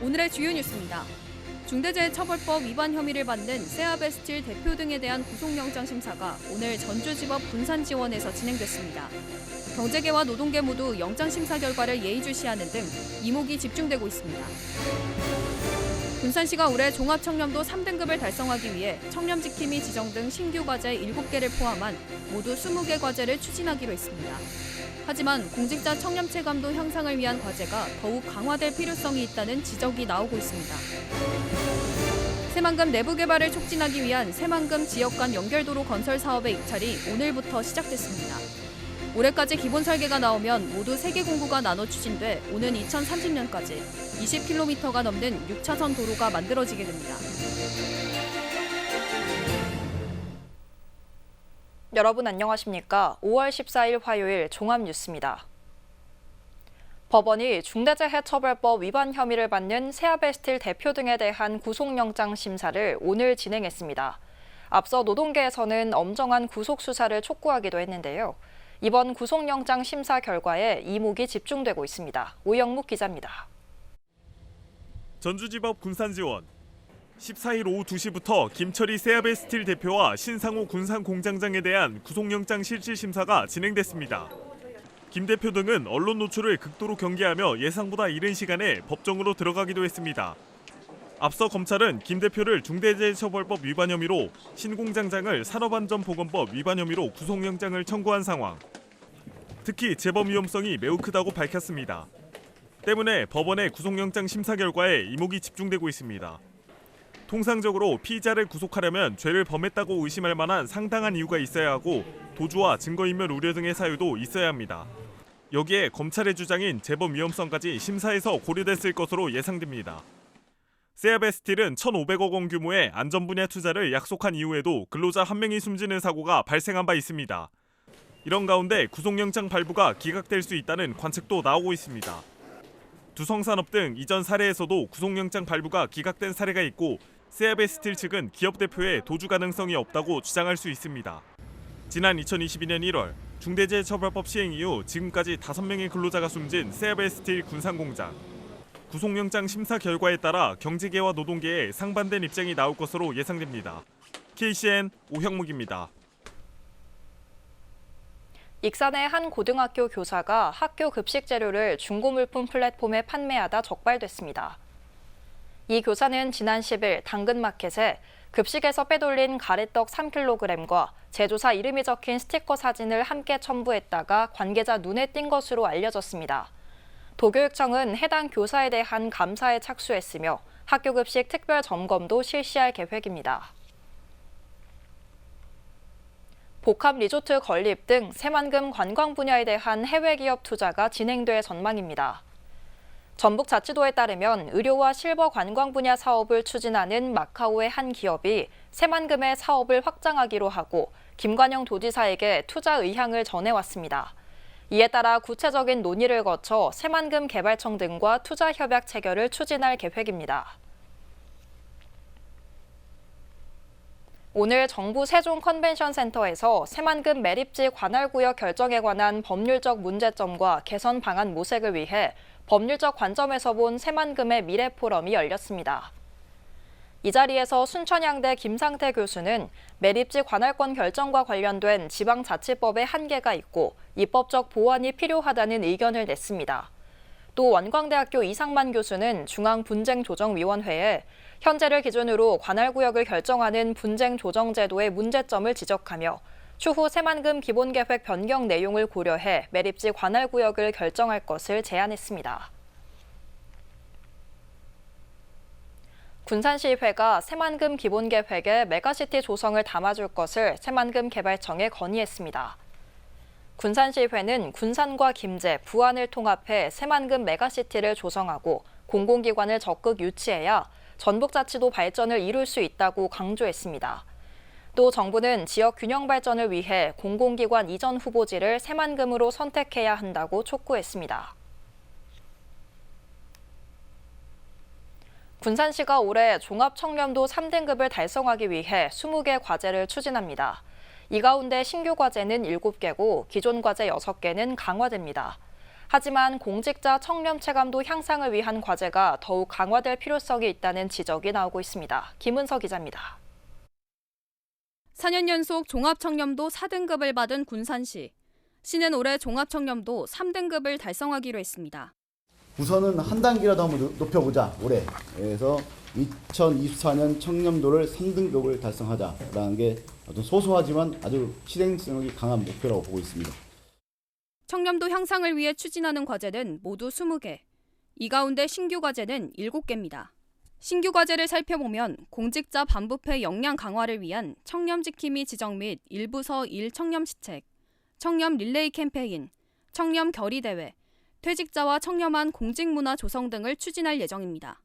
오늘의 주요 뉴스입니다. 중대재해처벌법 위반 혐의를 받는 세아베스틸 대표 등에 대한 구속영장 심사가 오늘 전주지법 군산지원에서 진행됐습니다. 경제계와 노동계 모두 영장 심사 결과를 예의주시하는 등 이목이 집중되고 있습니다. 군산시가 올해 종합청렴도 3등급을 달성하기 위해 청렴지킴이 지정 등 신규 과제 7개를 포함한 모두 20개 과제를 추진하기로 했습니다. 하지만 공직자 청렴 체감도 향상을 위한 과제가 더욱 강화될 필요성이 있다는 지적이 나오고 있습니다. 새만금 내부 개발을 촉진하기 위한 새만금 지역 간 연결도로 건설 사업의 입찰이 오늘부터 시작됐습니다. 올해까지 기본 설계가 나오면 모두 3개 공구가 나눠 추진돼 오는 2030년까지 20km가 넘는 6차선 도로가 만들어지게 됩니다. 여러분 안녕하십니까? 5월 14일 화요일 종합뉴스입니다. 법원이 중대재해처벌법 위반 혐의를 받는 세아베스틸 대표 등에 대한 구속영장 심사를 오늘 진행했습니다. 앞서 노동계에서는 엄정한 구속수사를 촉구하기도 했는데요. 이번 구속영장 심사 결과에 이목이 집중되고 있습니다. 오영묵 기자입니다. 전주지법 군산지원 14일 오후 2시부터 김철희 세아베스틸 대표와 신상호 군산공장장에 대한 구속영장 실질심사가 진행됐습니다. 김 대표 등은 언론 노출을 극도로 경계하며 예상보다 이른 시간에 법정으로 들어가기도 했습니다. 앞서 검찰은 김 대표를 중대재해처벌법 위반 혐의로, 신 공장장을 산업안전보건법 위반 혐의로 구속영장을 청구한 상황. 특히 재범 위험성이 매우 크다고 밝혔습니다. 때문에 법원의 구속영장 심사 결과에 이목이 집중되고 있습니다. 통상적으로 피의자를 구속하려면 죄를 범했다고 의심할 만한 상당한 이유가 있어야 하고 도주와 증거인멸 우려 등의 사유도 있어야 합니다. 여기에 검찰의 주장인 재범 위험성까지 심사에서 고려됐을 것으로 예상됩니다. 세아베스틸은 1,500억 원 규모의 안전 분야 투자를 약속한 이후에도 근로자 1명이 숨지는 사고가 발생한 바 있습니다. 이런 가운데 구속영장 발부가 기각될 수 있다는 관측도 나오고 있습니다. 두성산업 등 이전 사례에서도 구속영장 발부가 기각된 사례가 있고 세아베스틸 측은 기업 대표의 도주 가능성이 없다고 주장할 수 있습니다. 지난 2022년 1월 중대재해처벌법 시행 이후 지금까지 5명의 근로자가 숨진 세아베스틸 군산공장. 구속영장 심사 결과에 따라 경제계와 노동계에 상반된 입장이 나올 것으로 예상됩니다. KCN 오형묵입니다. 익산의 한 고등학교 교사가 학교 급식 재료를 중고물품 플랫폼에 판매하다 적발됐습니다. 이 교사는 지난 10일 당근마켓에 급식에서 빼돌린 가래떡 3kg과 제조사 이름이 적힌 스티커 사진을 함께 첨부했다가 관계자 눈에 띈 것으로 알려졌습니다. 도교육청은 해당 교사에 대한 감사에 착수했으며 학교 급식 특별 점검도 실시할 계획입니다. 복합 리조트 건립 등 새만금 관광 분야에 대한 해외 기업 투자가 진행될 전망입니다. 전북자치도에 따르면 의료와 실버 관광 분야 사업을 추진하는 마카오의 한 기업이 새만금의 사업을 확장하기로 하고 김관영 도지사에게 투자 의향을 전해왔습니다. 이에 따라 구체적인 논의를 거쳐 새만금 개발청 등과 투자 협약 체결을 추진할 계획입니다. 오늘 정부 세종 컨벤션 센터에서 새만금 매립지 관할구역 결정에 관한 법률적 문제점과 개선 방안 모색을 위해 법률적 관점에서 본 새만금의 미래 포럼이 열렸습니다. 이 자리에서 순천향대 김상태 교수는 매립지 관할권 결정과 관련된 지방자치법에 한계가 있고 입법적 보완이 필요하다는 의견을 냈습니다. 또 원광대학교 이상만 교수는 중앙분쟁조정위원회에 현재를 기준으로 관할구역을 결정하는 분쟁조정제도의 문제점을 지적하며 추후 새만금 기본계획 변경 내용을 고려해 매립지 관할구역을 결정할 것을 제안했습니다. 군산시의회가 새만금 기본계획에 메가시티 조성을 담아줄 것을 새만금 개발청에 건의했습니다. 군산시의회는 군산과 김제, 부안을 통합해 새만금 메가시티를 조성하고 공공기관을 적극 유치해야 전북자치도 발전을 이룰 수 있다고 강조했습니다. 또 정부는 지역 균형 발전을 위해 공공기관 이전 후보지를 새만금으로 선택해야 한다고 촉구했습니다. 군산시가 올해 종합청렴도 3등급을 달성하기 위해 20개 과제를 추진합니다. 이 가운데 신규 과제는 7개고 기존 과제 6개는 강화됩니다. 하지만 공직자 청렴 체감도 향상을 위한 과제가 더욱 강화될 필요성이 있다는 지적이 나오고 있습니다. 김은서 기자입니다. 4년 연속 종합청렴도 4등급을 받은 군산시. 시는 올해 종합청렴도 3등급을 달성하기로 했습니다. 우선은 한 단계라도 한번 높여보자, 올해. 그래서 2024년 청렴도를 3등급을 달성하자라는 게 아주 소소하지만 아주 실행성이 강한 목표라고 보고 있습니다. 청렴도 향상을 위해 추진하는 과제는 모두 20개. 이 가운데 신규 과제는 7개입니다. 신규 과제를 살펴보면 공직자 반부패 역량 강화를 위한 청렴 지킴이 지정 및 일부서 1청렴 시책, 청렴 릴레이 캠페인, 청렴 결의 대회, 퇴직자와 청렴한 공직문화 조성 등을 추진할 예정입니다.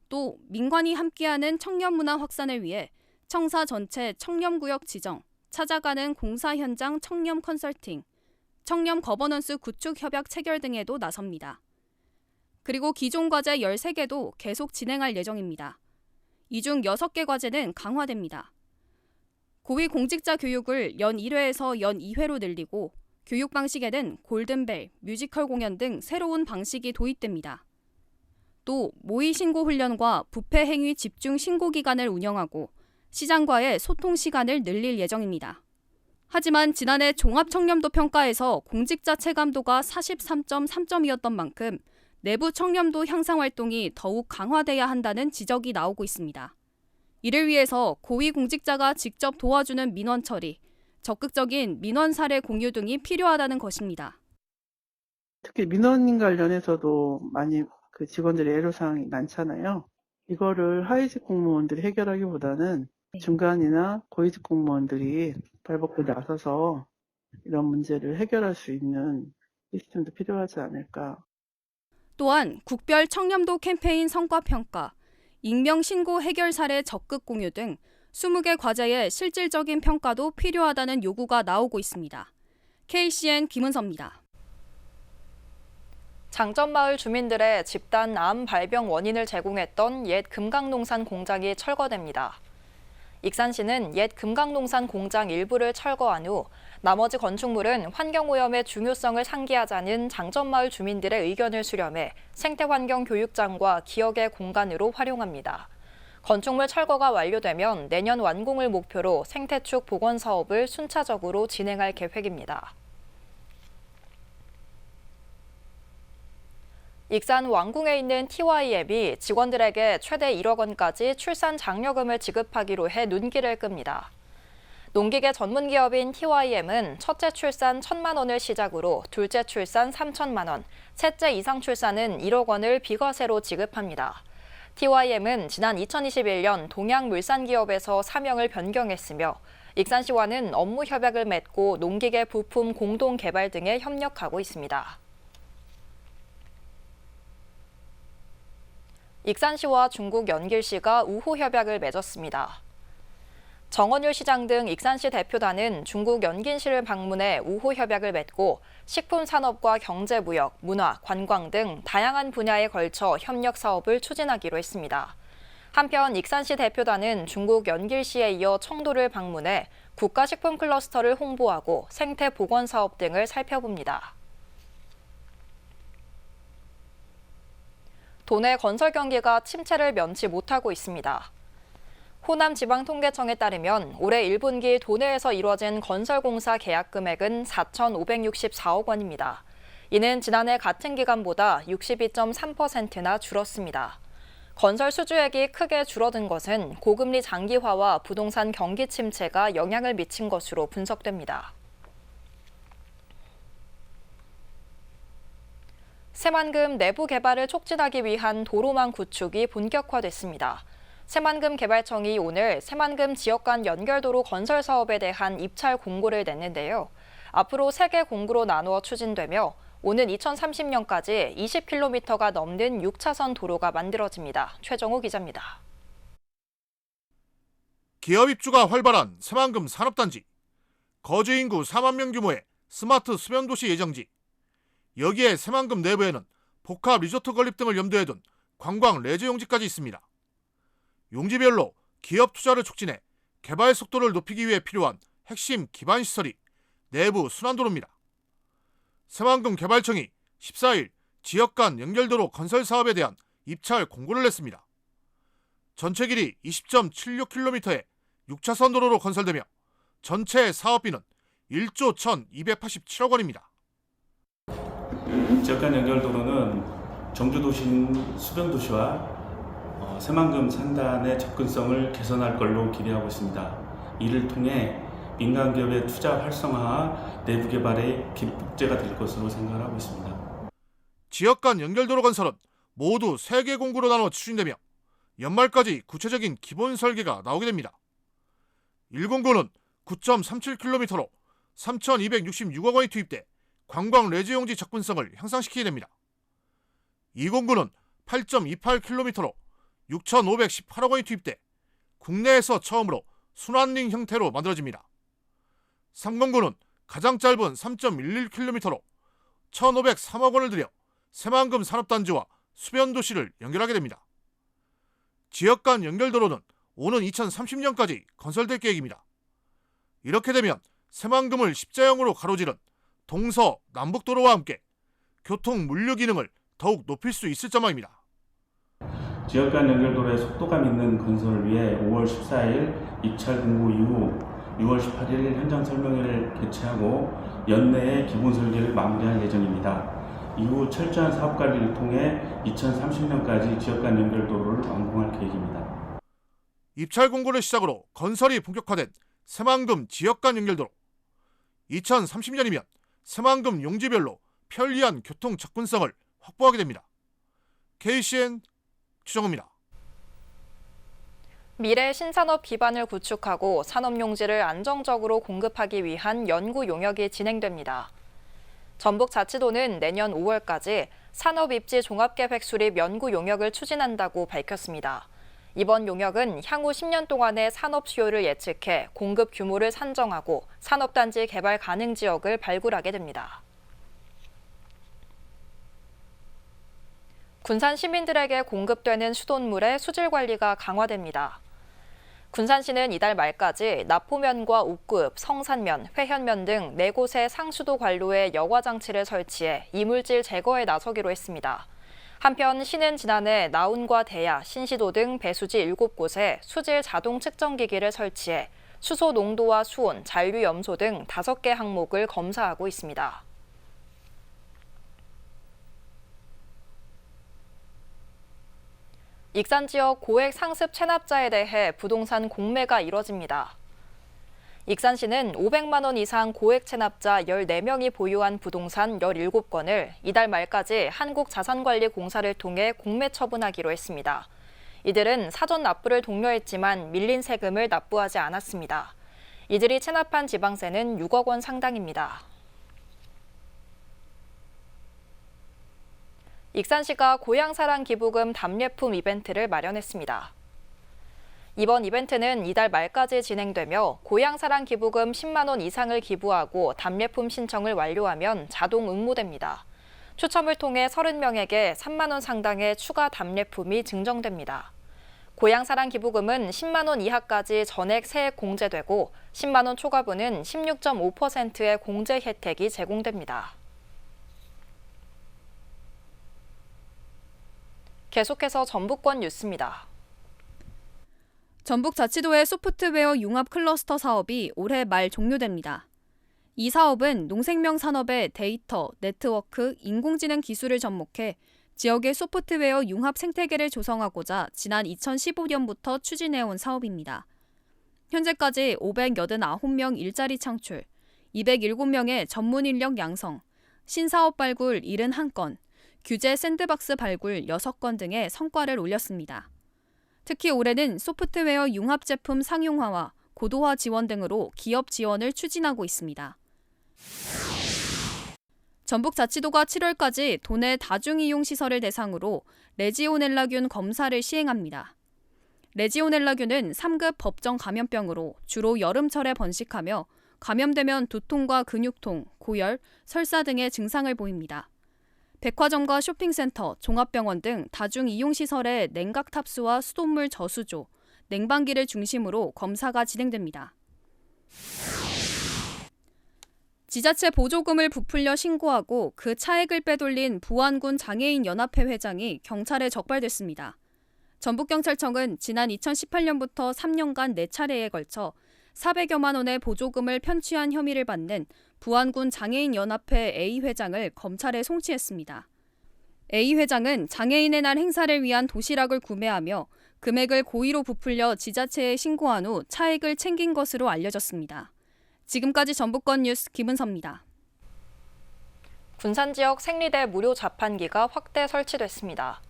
또 민관이 함께하는 청렴 문화 확산을 위해 청사 전체 청렴구역 지정, 찾아가는 공사 현장 청렴 컨설팅, 청렴 거버넌스 구축 협약 체결 등에도 나섭니다. 그리고 기존 과제 13개도 계속 진행할 예정입니다. 이 중 6개 과제는 강화됩니다. 고위공직자 교육을 연 1회에서 연 2회로 늘리고 교육 방식에는 골든벨, 뮤지컬 공연 등 새로운 방식이 도입됩니다. 또 모의 신고 훈련과 부패 행위 집중 신고 기간을 운영하고 시장과의 소통 시간을 늘릴 예정입니다. 하지만 지난해 종합청렴도 평가에서 공직자 체감도가 43.3점이었던 만큼 내부 청렴도 향상 활동이 더욱 강화돼야 한다는 지적이 나오고 있습니다. 이를 위해서 고위공직자가 직접 도와주는 민원 처리, 적극적인 민원 사례 공유 등이 필요하다는 것입니다. 특히 민원 관련해서도 많이 직원들의 애로사항이 많잖아요. 이거를 하위직 공무원들이 해결하기보다는 중간이나 고위직 공무원들이 발벗고 나서서 이런 문제를 해결할 수 있는 시스템도 필요하지 않을까. 또한 국별 청렴도 캠페인 성과 평가, 익명 신고 해결 사례 적극 공유 등 20개 과제의 실질적인 평가도 필요하다는 요구가 나오고 있습니다. KCN 김은서입니다. 장점마을 주민들의 집단 암 발병 원인을 제공했던 옛 금강농산 공장이 철거됩니다. 익산시는 옛 금강농산 공장 일부를 철거한 후 나머지 건축물은 환경오염의 중요성을 상기하자는 장점마을 주민들의 의견을 수렴해 생태환경교육장과 기억의 공간으로 활용합니다. 건축물 철거가 완료되면 내년 완공을 목표로 생태축 복원 사업을 순차적으로 진행할 계획입니다. 익산 왕궁에 있는 TY앱이 직원들에게 최대 1억 원까지 출산 장려금을 지급하기로 해 눈길을 끕니다. 농기계 전문기업인 TYM은 첫째 출산 1,000만 원을 시작으로 둘째 출산 3천만 원, 셋째 이상 출산은 1억 원을 비과세로 지급합니다. TYM은 지난 2021년 동양물산기업에서 사명을 변경했으며 익산시와는 업무 협약을 맺고 농기계 부품 공동 개발 등에 협력하고 있습니다. 익산시와 중국 연길시가 우호 협약을 맺었습니다. 정원율 시장 등 익산시 대표단은 중국 연길시를 방문해 우호 협약을 맺고 식품 산업과 경제무역, 문화, 관광 등 다양한 분야에 걸쳐 협력 사업을 추진하기로 했습니다. 한편 익산시 대표단은 중국 연길시에 이어 청도를 방문해 국가식품 클러스터를 홍보하고 생태 보건 사업 등을 살펴봅니다. 도내 건설 경기가 침체를 면치 못하고 있습니다. 호남지방통계청에 따르면 올해 1분기 도내에서 이뤄진 건설공사 계약 금액은 4,564억 원입니다. 이는 지난해 같은 기간보다 62.3%나 줄었습니다. 건설 수주액이 크게 줄어든 것은 고금리 장기화와 부동산 경기 침체가 영향을 미친 것으로 분석됩니다. 새만금 내부 개발을 촉진하기 위한 도로망 구축이 본격화됐습니다. 새만금 개발청이 오늘 새만금 지역 간 연결도로 건설 사업에 대한 입찰 공고를 냈는데요. 앞으로 3개 공고로 나누어 추진되며 오는 2030년까지 20km가 넘는 6차선 도로가 만들어집니다. 최정우 기자입니다. 기업 입주가 활발한 새만금 산업단지. 거주 인구 4만 명 규모의 스마트 수변도시 예정지. 여기에 새만금 내부에는 복합 리조트 건립 등을 염두에 둔 관광 레저 용지까지 있습니다. 용지별로 기업 투자를 촉진해 개발 속도를 높이기 위해 필요한 핵심 기반 시설이 내부 순환도로입니다. 새만금 개발청이 14일 지역 간 연결도로 건설 사업에 대한 입찰 공고를 냈습니다. 전체 길이 20.76km의 6차선 도로로 건설되며 전체 사업비는 1조 1,287억 원입니다. 지역 간 연결도로는 정주도시인 수변도시와 새만금 산단의 접근성을 개선할 걸로 기대하고 있습니다. 이를 통해 민간 기업의 투자 활성화와 내부 개발의 기폭제가 될 것으로 생각하고 있습니다. 지역 간 연결도로 건설은 모두 3개 공구로 나눠 추진되며 연말까지 구체적인 기본 설계가 나오게 됩니다. 1공구는 9.37km로 3,266억 원이 투입돼 관광 레저용지 접근성을 향상시키게 됩니다. 2공구는 8.28km로 6,518억 원이 투입돼 국내에서 처음으로 순환링 형태로 만들어집니다. 3공구는 가장 짧은 3.11km로 1,503억 원을 들여 새만금 산업단지와 수변도시를 연결하게 됩니다. 지역 간 연결도로는 오는 2030년까지 건설될 계획입니다. 이렇게 되면 새만금을 십자형으로 가로지른 동서 남북도로와 함께 교통 물류 기능을 더욱 높일 수 있을 전망입니다. 지역 간 연결도로의 속도감 있는 건설을 위해 5월 14일 입찰 공고 이후 6월 18일 현장 설명회를 개최하고 연내에 기본 설계를 마무리할 예정입니다. 이후 철저한 사업 관리를 통해 2030년까지 지역 간 연결도로를 완공할 계획입니다. 입찰 공고를 시작으로 건설이 본격화된 새만금 지역 간 연결도로. 2030년이면 새만금 용지별로 편리한 교통 접근성을 확보하게 됩니다. KCN 추정호입니다. 미래 신산업 기반을 구축하고 산업용지를 안정적으로 공급하기 위한 연구 용역이 진행됩니다. 전북자치도는 내년 5월까지 산업입지 종합계획 수립 연구 용역을 추진한다고 밝혔습니다. 이번 용역은 향후 10년 동안의 산업 수요를 예측해 공급 규모를 산정하고 산업단지 개발 가능 지역을 발굴하게 됩니다. 군산 시민들에게 공급되는 수돗물의 수질 관리가 강화됩니다. 군산시는 이달 말까지 납포면과 옥급, 성산면, 회현면 등 4곳의 상수도 관로에 여과 장치를 설치해 이물질 제거에 나서기로 했습니다. 한편 시는 지난해 나운과 대야, 신시도 등 배수지 7곳에 수질 자동 측정기기를 설치해 수소 농도와 수온, 잔류 염소 등 5개 항목을 검사하고 있습니다. 익산 지역 고액 상습 체납자에 대해 부동산 공매가 이뤄집니다. 익산시는 500만 원 이상 고액 체납자 14명이 보유한 부동산 17건을 이달 말까지 한국자산관리공사를 통해 공매 처분하기로 했습니다. 이들은 사전 납부를 독려했지만 밀린 세금을 납부하지 않았습니다. 이들이 체납한 지방세는 6억 원 상당입니다. 익산시가 고향사랑 기부금 답례품 이벤트를 마련했습니다. 이번 이벤트는 이달 말까지 진행되며 고향사랑 기부금 10만 원 이상을 기부하고 답례품 신청을 완료하면 자동 응모됩니다. 추첨을 통해 30명에게 3만 원 상당의 추가 답례품이 증정됩니다. 고향사랑 기부금은 10만 원 이하까지 전액 세액 공제되고 10만 원 초과분은 16.5%의 공제 혜택이 제공됩니다. 계속해서 전북권 뉴스입니다. 전북자치도의 소프트웨어 융합 클러스터 사업이 올해 말 종료됩니다. 이 사업은 농생명 산업의 데이터, 네트워크, 인공지능 기술을 접목해 지역의 소프트웨어 융합 생태계를 조성하고자 지난 2015년부터 추진해온 사업입니다. 현재까지 589명 일자리 창출, 207명의 전문 인력 양성, 신사업 발굴 71건, 규제 샌드박스 발굴 6건 등의 성과를 올렸습니다. 특히 올해는 소프트웨어 융합 제품 상용화와 고도화 지원 등으로 기업 지원을 추진하고 있습니다. 전북자치도가 7월까지 도내 다중이용시설을 대상으로 레지오넬라균 검사를 시행합니다. 레지오넬라균은 3급 법정 감염병으로 주로 여름철에 번식하며 감염되면 두통과 근육통, 고열, 설사 등의 증상을 보입니다. 백화점과 쇼핑센터, 종합병원 등 다중이용시설의 냉각 탑수와 수돗물 저수조, 냉방기를 중심으로 검사가 진행됩니다. 지자체 보조금을 부풀려 신고하고 그 차액을 빼돌린 부안군 장애인연합회 회장이 경찰에 적발됐습니다. 전북경찰청은 지난 2018년부터 3년간 4차례에 걸쳐 400여만 원의 보조금을 편취한 혐의를 받는 부안군 장애인연합회 A 회장을 검찰에 송치했습니다. A 회장은 장애인의 날 행사를 위한 도시락을 구매하며 금액을 고의로 부풀려 지자체에 신고한 후 차액을 챙긴 것으로 알려졌습니다. 지금까지 전북권 뉴스 김은서입니다. 군산 지역 생리대 무료 자판기가 확대 설치됐습니다.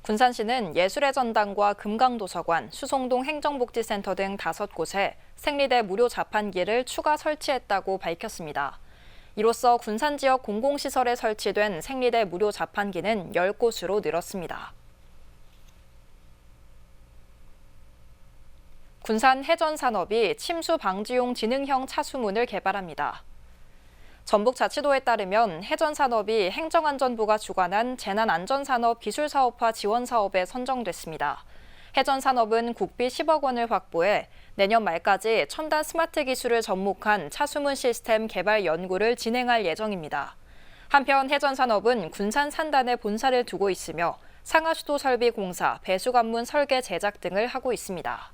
군산시는 예술의 전당과 금강도서관, 수송동 행정복지센터 등 5곳에 생리대 무료 자판기를 추가 설치했다고 밝혔습니다. 이로써 군산 지역 공공시설에 설치된 생리대 무료 자판기는 10곳으로 늘었습니다. 군산 해전산업이 침수 방지용 지능형 차수문을 개발합니다. 전북자치도에 따르면 해전산업이 행정안전부가 주관한 재난안전산업 기술사업화 지원사업에 선정됐습니다. 해전산업은 국비 10억 원을 확보해 내년 말까지 첨단 스마트 기술을 접목한 차수문 시스템 개발 연구를 진행할 예정입니다. 한편 해전산업은 군산 산단에 본사를 두고 있으며 상하수도 설비 공사, 배수관문 설계 제작 등을 하고 있습니다.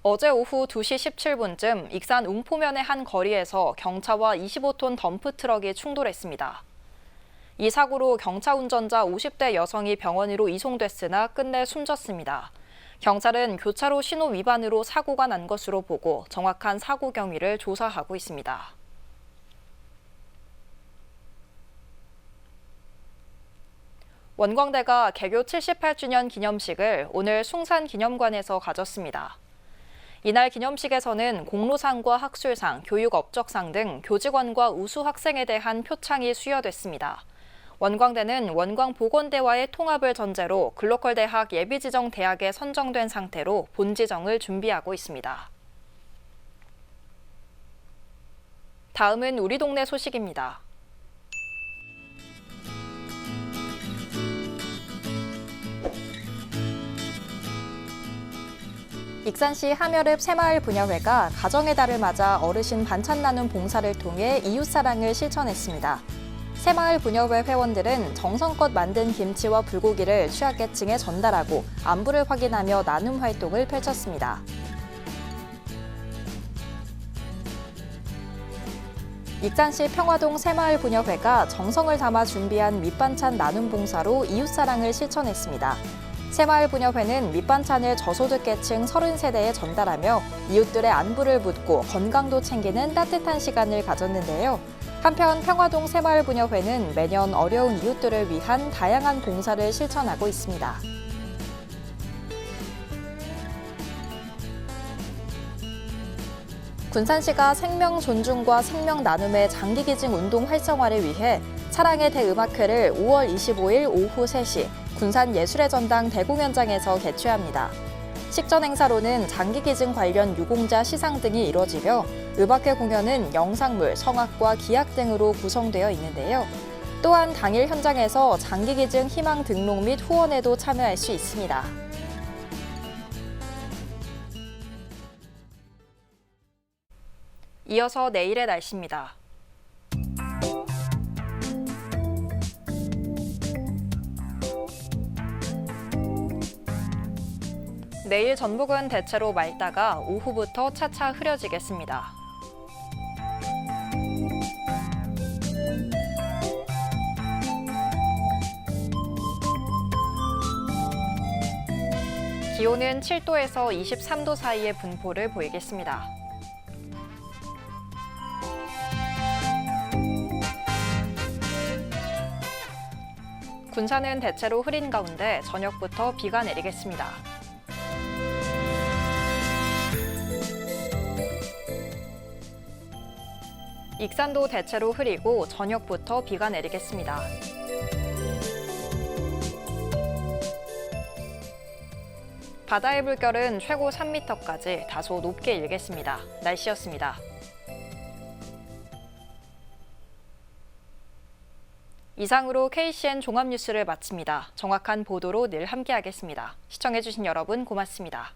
어제 오후 2시 17분쯤 익산 웅포면의 한 거리에서 경차와 25톤 덤프트럭이 충돌했습니다. 이 사고로 경차 운전자 50대 여성이 병원으로 이송됐으나 끝내 숨졌습니다. 경찰은 교차로 신호 위반으로 사고가 난 것으로 보고 정확한 사고 경위를 조사하고 있습니다. 원광대가 개교 78주년 기념식을 오늘 숭산기념관에서 가졌습니다. 이날 기념식에서는 공로상과 학술상, 교육업적상 등 교직원과 우수 학생에 대한 표창이 수여됐습니다. 원광대는 원광보건대와의 통합을 전제로 글로컬 대학 예비지정 대학에 선정된 상태로 본지정을 준비하고 있습니다. 다음은 우리 동네 소식입니다. 익산시 함여읍 새마을 부녀회가 가정의 달을 맞아 어르신 반찬 나눔 봉사를 통해 이웃사랑을 실천했습니다. 새마을 부녀회 회원들은 정성껏 만든 김치와 불고기를 취약계층에 전달하고 안부를 확인하며 나눔 활동을 펼쳤습니다. 익산시 평화동 새마을 부녀회가 정성을 담아 준비한 밑반찬 나눔 봉사로 이웃사랑을 실천했습니다. 새마을 부녀회는 밑반찬을 저소득계층 30세대에 전달하며 이웃들의 안부를 묻고 건강도 챙기는 따뜻한 시간을 가졌는데요. 한편 평화동 새마을 부녀회는 매년 어려운 이웃들을 위한 다양한 봉사를 실천하고 있습니다. 군산시가 생명 존중과 생명 나눔의 장기기증 운동 활성화를 위해 사랑의 대음악회를 5월 25일 오후 3시 군산 예술의 전당 대공연장에서 개최합니다. 식전 행사로는 장기기증 관련 유공자 시상 등이 이뤄지며 음악회 공연은 영상물, 성악과 기악 등으로 구성되어 있는데요. 또한 당일 현장에서 장기기증 희망 등록 및 후원에도 참여할 수 있습니다. 이어서 내일의 날씨입니다. 내일 전북은 대체로 맑다가 오후부터 차차 흐려지겠습니다. 기온은 7도에서 23도 사이의 분포를 보이겠습니다. 군산은 대체로 흐린 가운데 저녁부터 비가 내리겠습니다. 익산도 대체로 흐리고 저녁부터 비가 내리겠습니다. 바다의 물결은 최고 3m까지 다소 높게 일겠습니다. 날씨였습니다. 이상으로 KCN 종합뉴스를 마칩니다. 정확한 보도로 늘 함께하겠습니다. 시청해주신 여러분 고맙습니다.